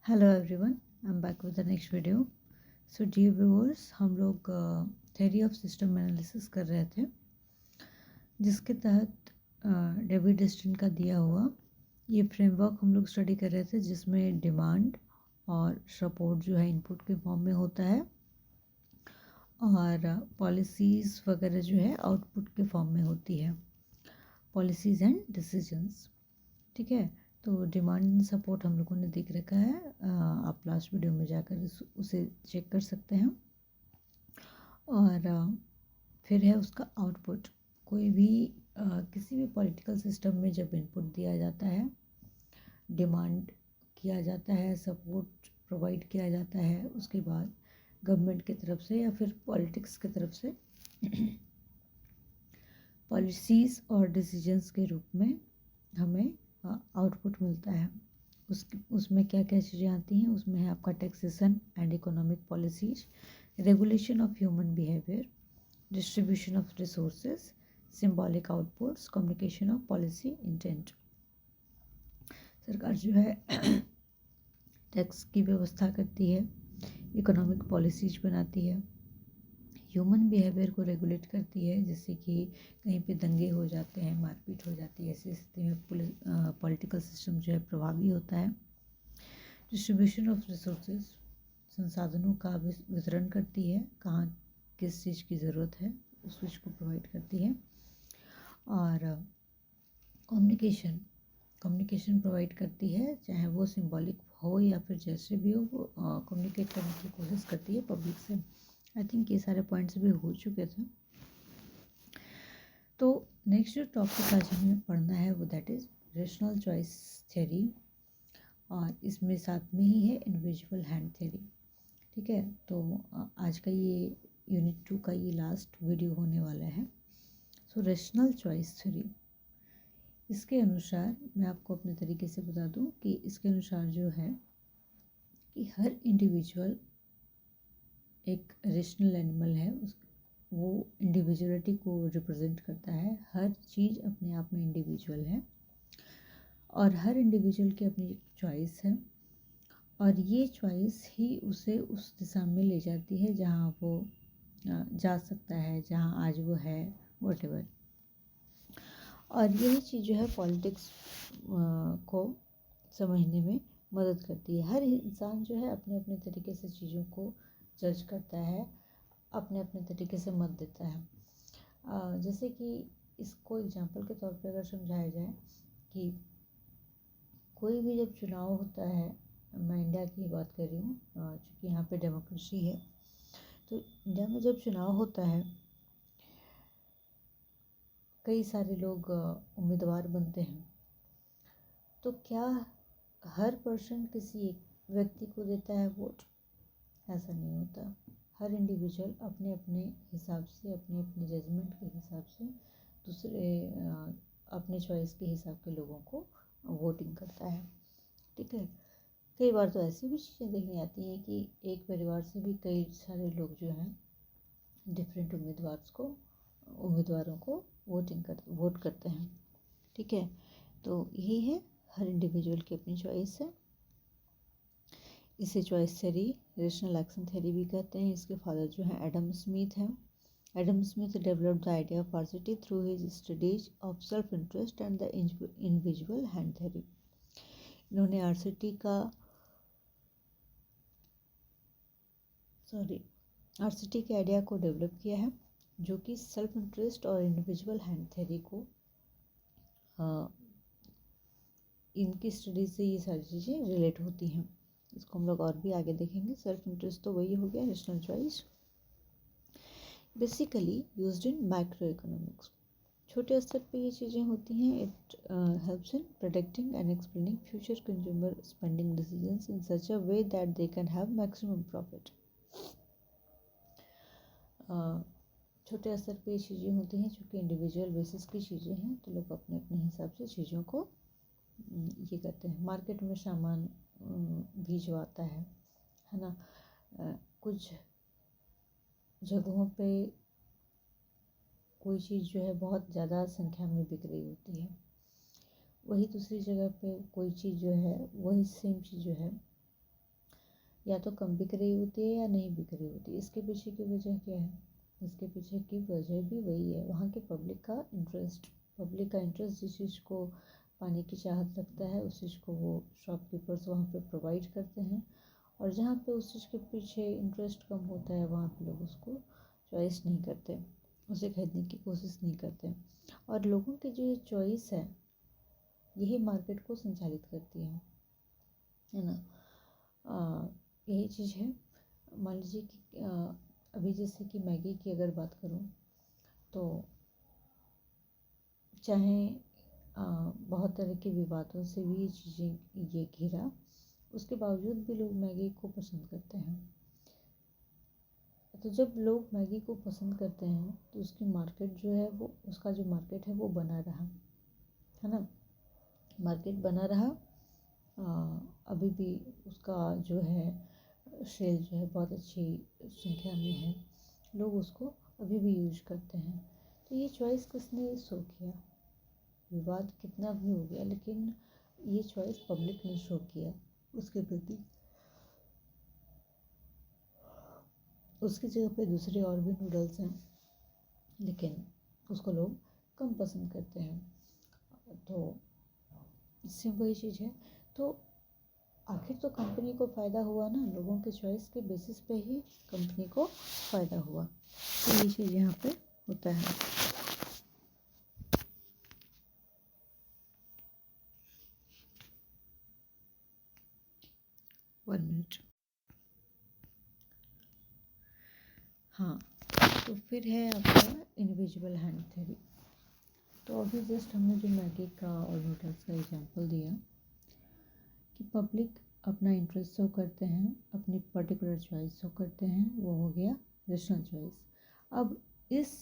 Hello everyone, I am back with the next video. So dear viewers, हम लोग theory of system analysis कर रहे थे, जिसके तहत डेविड डिस्टन का दिया हुआ ये फ्रेमवर्क हम लोग स्टडी कर रहे थे, जिसमें डिमांड और सपोर्ट जो है इनपुट के फॉर्म में होता है और पॉलिसीज़ वगैरह जो है आउटपुट के फॉर्म में होती है, पॉलिसीज़ एंड डिसीजंस। ठीक है, तो डिमांड एंड सपोर्ट हम लोगों ने देख रखा है। आप लास्ट वीडियो में जाकर उसे चेक कर सकते हैं। और फिर है उसका आउटपुट। कोई भी किसी भी पॉलिटिकल सिस्टम में जब इनपुट दिया जाता है, डिमांड किया जाता है, सपोर्ट प्रोवाइड किया जाता है, उसके बाद गवर्नमेंट की तरफ से या फिर पॉलिटिक्स की तरफ से पॉलिसीज़ और डिसीजंस के रूप में हमें आउटपुट मिलता है। उसमें क्या क्या चीज़ें आती हैं, उसमें है आपका taxation and economic policies, regulation of human behaviour, distribution of resources, symbolic outputs, communication of policy intent. सरकार जो है टैक्स की व्यवस्था करती है, इकोनॉमिक पॉलिसीज बनाती है, ह्यूमन बिहेवियर को रेगुलेट करती है, जैसे कि कहीं पे दंगे हो जाते हैं, मारपीट हो जाती है, ऐसी स्थिति में पॉलिटिकल सिस्टम जो है प्रभावी होता है। डिस्ट्रीब्यूशन ऑफ रिसोर्सेज, संसाधनों का वितरण करती है, कहाँ किस चीज़ की ज़रूरत है उस चीज़ को प्रोवाइड करती है। और कम्युनिकेशन प्रोवाइड करती है, चाहे वो सिंबॉलिक हो या फिर जैसे भी हो, वो कम्युनिकेट करने की कोशिश करती है पब्लिक से। आई थिंक ये सारे पॉइंट्स भी हो चुके थे। तो नेक्स्ट जो टॉपिक आज हमें पढ़ना है वो that is rational choice theory, और इसमें साथ में ही है इंडिविजुअल हैंड थ्योरी। ठीक है, तो आज का ये यूनिट 2 का ये लास्ट वीडियो होने वाला है। सो रेशनल चॉइस थ्योरी, इसके अनुसार मैं आपको अपने तरीके से बता दूं कि इसके अनुसार जो है कि हर इंडिविजुअल एक रेशनल एनिमल है, वो इंडिविजुअलिटी को रिप्रेजेंट करता है। हर चीज़ अपने आप में इंडिविजुअल है और हर इंडिविजुअल की अपनी चॉइस है, और ये चॉइस ही उसे उस दिशा में ले जाती है जहाँ वो जा सकता है, जहाँ आज वो है, व्हाटएवर। और यही चीज़ जो है पॉलिटिक्स को समझने में मदद करती है। हर इंसान जो है अपने अपने तरीके से चीज़ों को जज करता है, अपने अपने तरीके से मत देता है। जैसे कि इसको एग्जांपल के तौर पे अगर समझाया जाए कि कोई भी जब चुनाव होता है, मैं इंडिया की बात कर रही हूँ क्योंकि यहाँ पे डेमोक्रेसी है, तो इंडिया में जब चुनाव होता है कई सारे लोग उम्मीदवार बनते हैं, तो क्या हर पर्सन किसी एक व्यक्ति को देता है वोट? ऐसा नहीं होता। हर इंडिविजुअल अपने अपने हिसाब से, अपने अपने जजमेंट के हिसाब से दूसरे अपने चॉइस के हिसाब के लोगों को वोटिंग करता है। ठीक है, कई बार तो ऐसी भी चीज़ें देखने आती हैं कि एक परिवार से भी कई सारे लोग जो हैं डिफरेंट उम्मीदवारों को वोट करते हैं। ठीक है, तो यही है, हर इंडिविजुअल की अपनी चॉइस है। इसे choice theory, rational action theory भी कहते हैं। इसके फादर जो हैं एडम स्मिथ हैं। Adam Smith developed the idea of RCT through his studies of self interest and the individual hand theory. इन्होंने आरसीटी के आइडिया को डेवलप किया है, जो कि सेल्फ इंटरेस्ट और इंडिविजुअल हैंड थ्योरी को इनकी स्टडी से ये सारी चीज़ें रिलेट होती हैं। इसको हम लोग और भी आगे देखेंगे। सेल्फ इंटरेस्ट तो वही हो गया, rational choice. Basically used in micro economics, छोटे स्तर पे ये चीज़ें होती हैं। It helps in predicting and explaining future consumer spending decisions in such a way that they can have maximum profit. छोटे स्तर पे ये चीज़ें होती हैं, चूँकि इंडिविजुअल बेसिस की चीज़ें हैं, तो लोग अपने अपने हिसाब से चीज़ों को ये करते हैं। मार्केट में सामान भी जो आता है ना, कुछ जगहों पे कोई चीज़ जो है बहुत ज़्यादा संख्या में बिक रही होती है, वही दूसरी जगह पे कोई चीज़ जो है, वही सेम चीज़ जो है या तो कम बिक रही होती है या नहीं बिक रही होती है। इसके पीछे की वजह क्या है? इसके पीछे की वजह भी वही है, वहाँ के पब्लिक का इंटरेस्ट जिस चीज़ को पाने की चाहत रखता है उस चीज़ को वो शॉपकीपर्स वहाँ पे प्रोवाइड करते हैं, और जहाँ पे उस चीज़ के पीछे इंटरेस्ट कम होता है वहाँ पे लोग उसको चॉइस नहीं करते, उसे खरीदने की कोशिश नहीं करते। और लोगों की जो ये चॉइस है यही मार्केट को संचालित करती है ना। यही चीज़ है। मान लीजिए कि अभी जैसे कि मैगी की अगर बात करूँ तो चाहे बहुत तरह के विवादों से भी ये चीज़ें ये घिरा, उसके बावजूद भी लोग मैगी को पसंद करते हैं। तो जब लोग मैगी को पसंद करते हैं तो उसकी मार्केट जो है वो उसका जो मार्केट है वो बना रहा, है ना। मार्केट बना रहा। अभी भी उसका जो है सेल जो है बहुत अच्छी संख्या में है, लोग उसको अभी भी यूज करते हैं। तो ये चॉइस किसने शो किया? विवाद कितना भी हो गया लेकिन ये चॉइस पब्लिक ने शो किया उसके प्रति। उसकी जगह पे दूसरे और भी नूडल्स हैं लेकिन उसको लोग कम पसंद करते हैं। तो इससे वही चीज़ है। तो आखिर तो कंपनी को फ़ायदा हुआ ना, लोगों के चॉइस के बेसिस पे ही कंपनी को फ़ायदा हुआ। तो ये चीज़ यहाँ पे होता है। One minute. हाँ, तो फिर है आपका इंडिविजुअल हैंड थ्योरी। तो अभी जस्ट हमने जो मैगी का और नूडल्स का एग्जांपल दिया कि पब्लिक अपना इंटरेस्ट शो करते हैं, अपनी पर्टिकुलर चॉइस शो करते हैं, वो हो गया रेशनल चॉइस। अब इस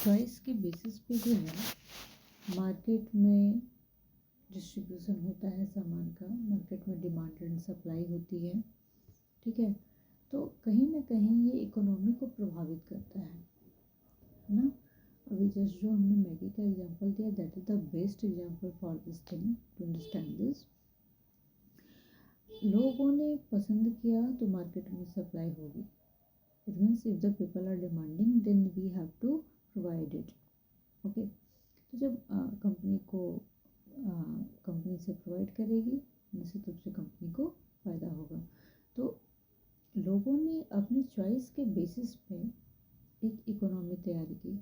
चॉइस के बेसिस पे जो है मार्केट में डिस्ट्रीब्यूशन होता है सामान का, मार्केट में डिमांड एंड सप्लाई होती है, ठीक है। तो कहीं ना कहीं ये इकोनॉमी को प्रभावित करता है ना। अभी जस्ट जो हमने मैगी का एग्जांपल दिया that is the best example for this thing to understand this. लोगों ने पसंद किया तो मार्केट में सप्लाई होगी। It means if the people are demanding then we have to provide it. Okay. तो जब कंपनी से प्रोवाइड करेगी निश्चित रूप से कंपनी को फ़ायदा होगा। तो लोगों ने अपनी चॉइस के बेसिस पे एक इकोनॉमी तैयार की,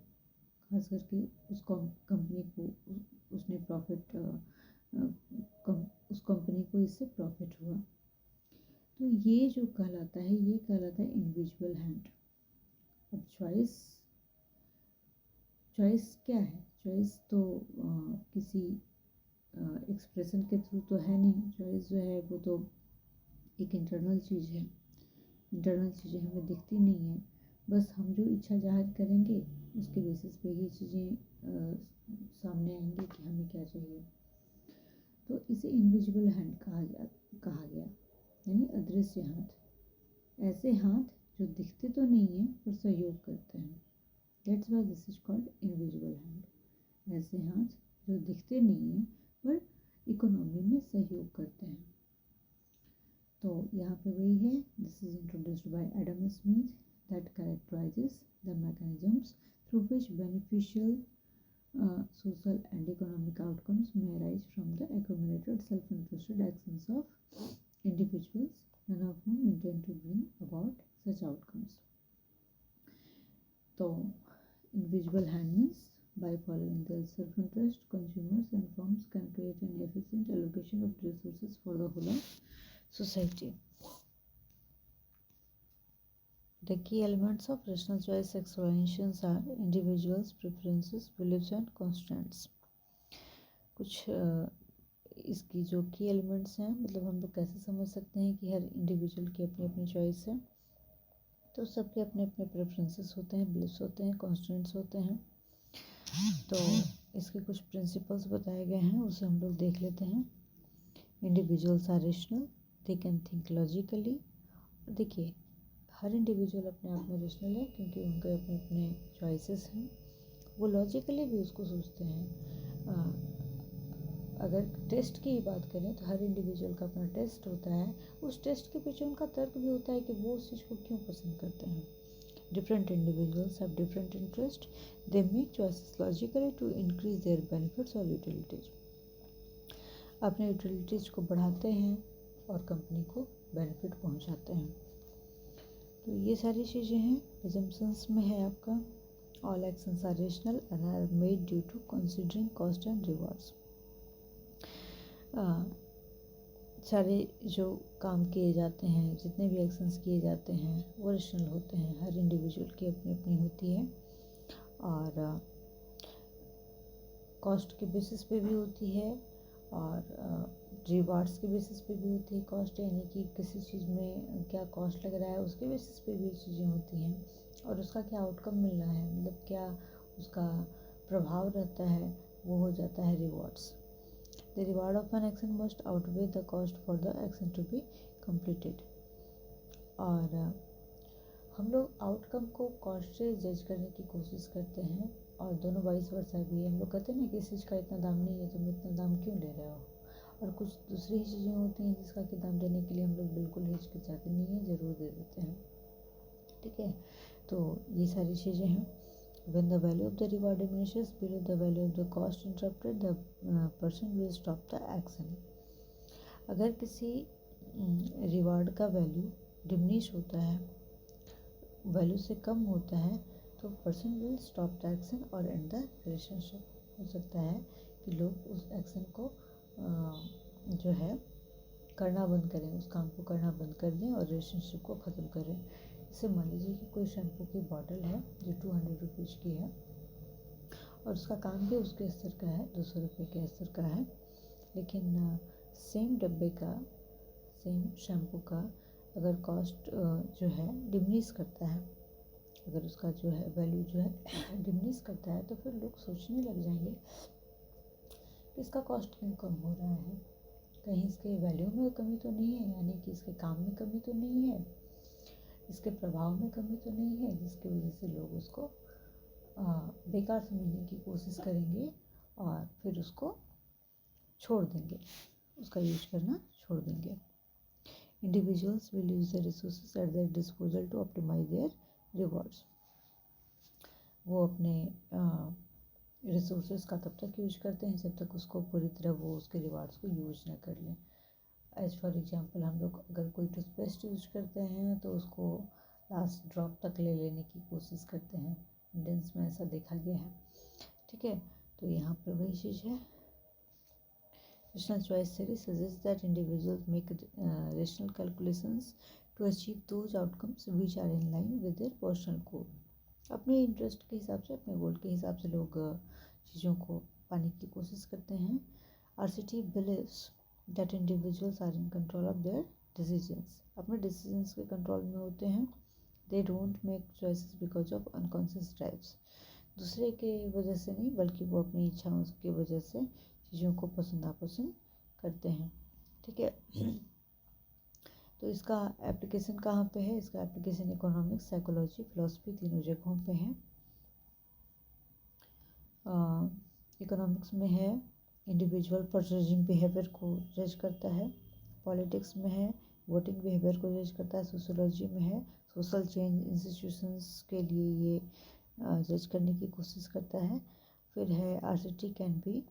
खास करके उस कंपनी को उसने प्रॉफिट उस कंपनी को इससे प्रॉफिट हुआ। तो ये जो कहलाता है ये कहलाता है इंडिविजुअल हैंड। अब चॉइस क्या है? चॉइस तो किसी एक्सप्रेशन के थ्रू तो है नहीं। चॉइस जो है वो तो एक इंटरनल चीज़ है। इंटरनल चीज़ें हमें दिखती नहीं है, बस हम जो इच्छा जाहिर करेंगे उसके बेसिस पे ही चीज़ें सामने आएंगी कि हमें क्या चाहिए। तो इसे इनविजिबल हैंड कहा गया, यानी अदृश्य हाथ। ऐसे हाथ जो दिखते तो नहीं है पर सहयोग करते हैं। That's why this is called invisible hand. ऐसे हाथ जो दिखते नहीं है पर इकोनॉमी में सहयोग करते हैं। तो यहाँ पे वही है, this is introduced by Adam Smith that कैरेक्टराइजेस the mechanisms through which beneficial social and economic outcomes may arise from the accumulated self-interested actions of individuals, none of whom intend to bring about such outcomes. So, individual hand means by following their self-interest, consumers and firms can create an efficient allocation of resources for the whole of society. The key elements of rational choice explanations are individuals, preferences, beliefs and constraints. कुछ इसकी जो की elements हैं, मतलब हम लोग कैसे समझ सकते हैं कि हर इंडिविजुअल की अपनी अपनी चॉइस है। तो सबके अपने अपने प्रेफरेंसेस होते हैं, बिलीफ्स होते हैं, कॉन्स्टेंट्स होते हैं। तो इसके कुछ प्रिंसिपल्स बताए गए हैं, उसे हम लोग देख लेते हैं। Individuals are rational, they can think logically. देखिए, हर इंडिविजुअल अपने आप में रेशनल है क्योंकि उनके अपने अपने चॉइसेस हैं। वो लॉजिकली भी उसको सोचते हैं। अगर टेस्ट की ही बात करें तो हर इंडिविजुअल का अपना टेस्ट होता है, उस टेस्ट के पीछे उनका तर्क भी होता है कि वो उस चीज़ को क्यों पसंद करते हैं। Different individuals have different interests. They make choices logically to increase their benefits or utilities. अपने यूटिलिटीज़ को बढ़ाते हैं और कंपनी को बेनिफिट पहुंचाते हैं। तो ये सारी चीज़ें हैं। assumptions में है आपका all actions are rational and are made due to considering cost and rewards. सारे जो काम किए जाते हैं, जितने भी एक्शंस किए जाते हैं वो रेशनल होते हैं। हर इंडिविजुअल की अपनी अपनी होती है और कॉस्ट के बेसिस पे भी होती है और रिवार्ड्स के बेसिस पे भी होती है। कॉस्ट यानी कि किसी चीज़ में क्या कॉस्ट लग रहा है उसके बेसिस पे भी चीज़ें होती हैं और उसका क्या आउटकम मिल रहा है, मतलब क्या उसका प्रभाव रहता है, वो हो जाता है rewards. The reward of an action must outweigh the cost for the action to be completed. और हम लोग आउटकम को कॉस्ट से जज करने की कोशिश करते हैं और दोनों वाइस वर्सा भी है। हम लोग कहते हैं ना कि इस चीज़ का इतना दाम नहीं है, तुम इतना दाम क्यों ले रहे हो। और कुछ दूसरी ही चीज़ें होती हैं जिसका कि दाम देने के लिए हम लोग बिल्कुल हिचकिचाते नहीं हैं, ज़रूर दे देते हैं। ठीक है, तो ये सारी चीज़ें हैं। When the value of the reward diminishes below the value of the cost interrupted, the person will stop the action. अगर किसी रिवार्ड का वैल्यू डिमिनिश होता है, वैल्यू से कम होता है, तो person will stop the action और एंड द रिलेशनशिप। हो सकता है कि लोग उस एक्शन को जो है करना बंद करें, उस काम को करना बंद कर दें और रिलेशनशिप को ख़त्म करें। जैसे मान लीजिए कि कोई शैम्पू की बॉटल है जो 200 रुपीज़ की है और उसका काम भी उसके स्तर का है, 200 रुपये के स्तर का है, लेकिन सेम डब्बे का, सेम शैम्पू का अगर कॉस्ट जो है डिमिनिश करता है, अगर उसका जो है वैल्यू जो है डिमिनिश करता है, तो फिर लोग सोचने लग जाएंगे कि इसका कॉस्ट क्यों कम हो रहा है, कहीं इसके वैल्यू में कमी तो नहीं है, यानी कि इसके काम में कमी तो नहीं है, इसके प्रभाव में कमी तो नहीं है, जिसकी वजह से लोग उसको बेकार समझने की कोशिश करेंगे और फिर उसको छोड़ देंगे, उसका यूज करना छोड़ देंगे। Individuals will use the resources at their disposal to optimize their rewards. वो अपने रिसोर्सेज का तब तक यूज करते हैं जब तक उसको पूरी तरह वो उसके रिवार्ड्स को यूज ना कर लें। एज फॉर एग्जांपल, हम लोग अगर कोई टूथपेस्ट यूज करते हैं तो उसको लास्ट ड्रॉप तक ले लेने की कोशिश करते हैं। इंडियंस में ऐसा देखा गया है। ठीक है, तो यहाँ पर वही चीज़ है। Rational choice theory suggests that individuals make rational calculations to achieve those outcomes which are in line with their personal goal. अपने इंटरेस्ट के हिसाब से, अपने गोल के हिसाब से लोग चीज़ों को पाने की कोशिश करते हैं। RCT believes that individuals are in control of their decisions. अपने decisions के कंट्रोल में होते हैं। They don't make choices because of unconscious drives. दूसरे के वजह से नहीं, बल्कि वो अपनी इच्छाओं की वजह से चीज़ों को पसंद नापसंद करते हैं। ठीक है, तो इसका एप्लीकेशन कहाँ पे है? इसका एप्लीकेशन इकोनॉमिक्स, साइकोलॉजी, फिलॉसफी तीनों जगहों पे है। इकोनॉमिक्स में है इंडिविजुअल परचेजिंग बिहेवियर को जज करता है। पॉलिटिक्स में है वोटिंग बिहेवियर को जज करता है। सोशियोलॉजी में है सोशल चेंज इंस्टीट्यूशंस के लिए ये जज करने की कोशिश करता है। फिर है RCT can be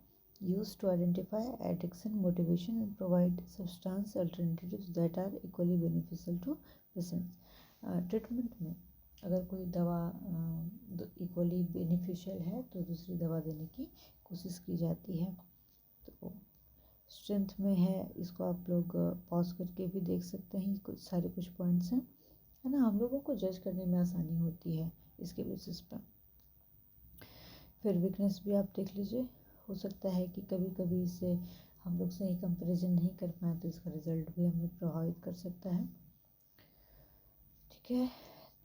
used to identify addiction, motivation and provide substance alternatives that are equally beneficial to patients. Treatment में अगर कोई दवा इक्वली बेनिफिशियल है तो दूसरी दवा देने की कोशिश की जाती है। तो स्ट्रेंथ में है, इसको आप लोग पॉज करके भी देख सकते हैं, कुछ पॉइंट्स हैं, है ना। हम लोगों को जज करने में आसानी होती है इसके बेसिस पर। फिर वीकनेस भी आप देख लीजिए। हो सकता है कि कभी कभी इसे हम लोग सही कंपैरिजन नहीं कर पाए तो इसका रिजल्ट भी हमें प्रभावित कर सकता है। ठीक है,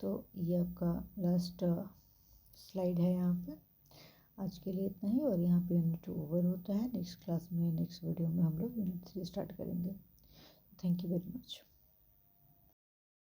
तो ये आपका लास्ट स्लाइड है यहाँ पर। आज के लिए इतना ही, और यहाँ पे यूनिट 2 ओवर होता है। नेक्स्ट क्लास में, नेक्स्ट वीडियो में हम लोग यूनिट 3 स्टार्ट करेंगे। Thank you very much.